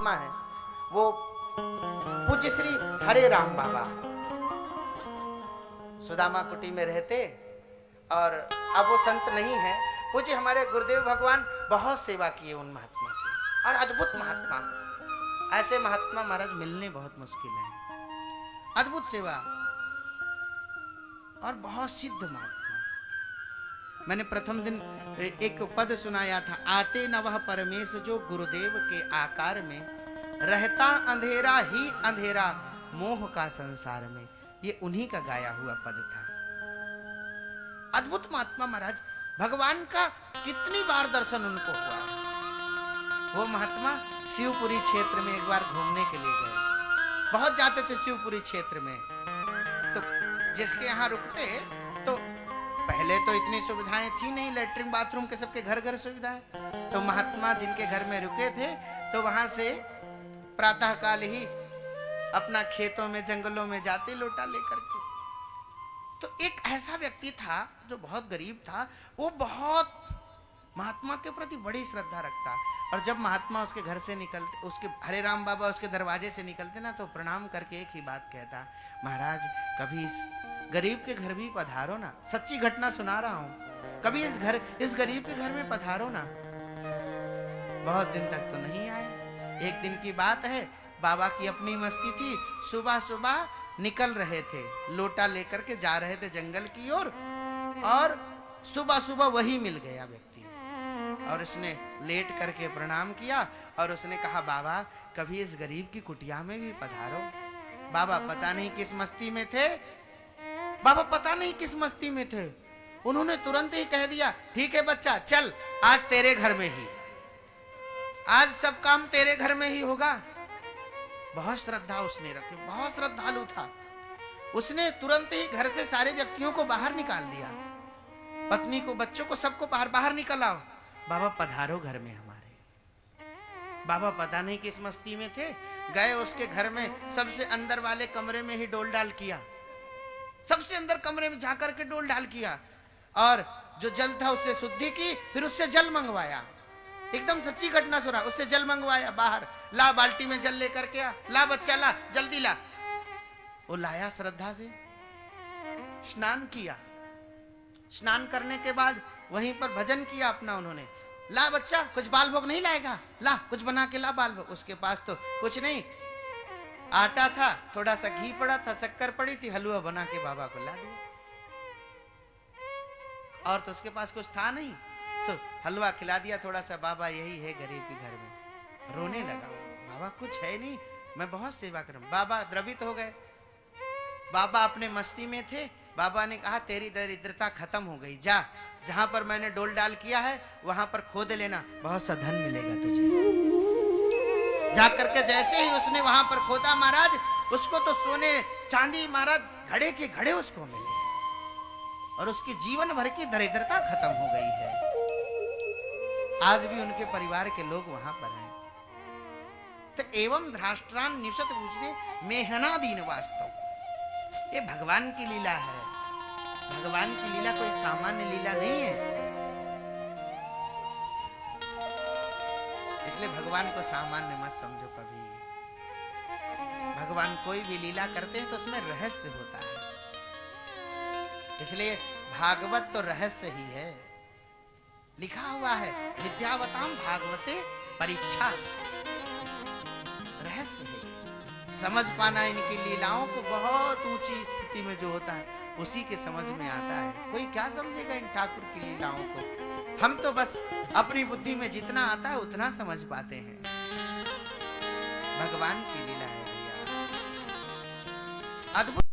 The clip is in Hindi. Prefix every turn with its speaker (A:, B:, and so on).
A: महात्मा है, वो पूज्य श्री हरे राम बाबा सुदामा कुटी में रहते, और अब वो संत नहीं है। पूज्य हमारे गुरुदेव भगवान बहुत सेवा किए उन महात्मा की, और अद्भुत महात्मा। ऐसे महात्मा महाराज मिलने बहुत मुश्किल है। अद्भुत सेवा और बहुत सिद्ध महात्मा। मैंने प्रथम दिन एक पद सुनाया था, आते न वह परमेश जो गुरुदेव के आकार में, रहता अंधेरा ही अंधेरा मोह का संसार में। ये उन्हीं का गाया हुआ पद था। अद्भुत महात्मा महाराज, भगवान का कितनी बार दर्शन उनको हुआ। वो महात्मा शिवपुरी क्षेत्र में एक बार घूमने के लिए गए। बहुत जाते थे शिवपुरी क्षेत्र में, तो जिसके यहाँ रुकते, तो पहले तो इतनी सुविधाएं थी नहीं, लेटरिन बाथरूम के सबके घर घर सुविधाएं। तो महात्मा जिनके घर में रुके थे, तो वहां से प्रातः काल ही अपना खेतों में जंगलों में जाते लोटा लेकर के। तो एक ऐसा व्यक्ति था जो बहुत गरीब था, वो बहुत महात्मा के प्रति बड़ी श्रद्धा रखता। और जब महात्मा उसके घर से निकलते, उसके हरे राम बाबा उसके दरवाजे से निकलते ना, तो प्रणाम करके एक ही बात कहता, महाराज कभी इस गरीब के घर भी पधारो ना। सच्ची घटना सुना रहा हूं, कभी इस गरीब के घर में पधारो ना। बहुत दिन तक तो नहीं आए। एक दिन की बात है, बाबा की अपनी मस्ती थी, सुबह सुबह निकल रहे थे, लोटा लेकर के जा रहे थे जंगल की ओर, और सुबह सुबह वही मिल गया व्यक्ति। और उसने लेट करके प्रणाम किया, और उसने कहा, बाबा कभी इस गरीब की कुटिया में भी पधारो। बाबा पता नहीं किस मस्ती में थे, बाबा पता नहीं किस मस्ती में थे। उन्होंने तुरंत ही कह दिया, ठीक है बच्चा, चल आज तेरे घर में ही, आज सब काम तेरे घर में ही होगा। बहुत श्रद्धा उसने रखी, बहुत श्रद्धालु था। उसने तुरंत ही घर से सारे व्यक्तियों को बाहर निकाल दिया, पत्नी को, बच्चों को, सबको बाहर बाहर निकल आओ, बाबा पधारो घर में हमारे। बाबा पता नहीं किस मस्ती में थे, गए उसके घर में, सबसे अंदर वाले कमरे में ही डोल डाल किया, सबसे अंदर कमरे में जाकर के डोल डाल किया, और जो जल था उससे शुद्धि की, फिर उससे जल मंगवाया। एकदम सच्ची घटना सुना, उससे जल मंगवाया बाहर, ला बाल्टी में जल लेकर के आ, ला बच्चा ला, जल्दी ला। वो लाया श्रद्धा से, स्नान किया, स्नान करने के बाद वहीं पर भजन किया अपना उन्होंने। ला बच्चा, कुछ बाल भोग नहीं लाएगा, ला कुछ बना के ला बाल भोग। उसके पास तो कुछ नहीं, आटा था, थोड़ा सा घी पड़ा था, शक्कर पड़ी थी, हलवा बना के बाबा को ला दिया। और तो उसके पास कुछ था नहीं, सो हलवा खिला दिया थोड़ा सा। बाबा यही है गरीब के घर में। रोने लगा, बाबा कुछ है नहीं, मैं बहुत सेवा करूं। बाबा द्रवित हो गए। बाबा अपने मस्ती में थे। बाबा ने कहा, तेरी दरिद्रता खत्म हो गई, जा जहां पर मैंने डोल डाल किया है वहां पर खोद लेना, बहुत सा धन मिलेगा तुझे। जाकर के जैसे ही उसने वहां पर खोदा महाराज, उसको तो सोने चांदी महाराज घड़े के घड़े उसको मिले, और उसकी जीवन भर की दरिद्रता खत्म हो गई है। आज भी उनके परिवार के लोग वहां पर हैं। तो एवं धराष्ट्रान निशत पूछने मेहना दीन वास्तव, ये भगवान की लीला है। भगवान की लीला कोई सामान्य लीला नहीं है, इसलिए भगवान को सामान्य मत समझो कभी। भगवान कोई भी लीला करते हैं तो उसमें रहस्य होता है, इसलिए भागवत तो रहस्य ही है। लिखा हुआ है, विद्यावताम भागवते परीक्षा, रहस्य है। समझ पाना इनकी लीलाओं को बहुत ऊंची स्थिति में जो होता है उसी के समझ में आता है। कोई क्या समझेगा इन ठाकुर की लीलाओं को, हम तो बस अपनी बुद्धि में जितना आता है उतना समझ पाते हैं। भगवान की लीला है भैया, अद्भुत।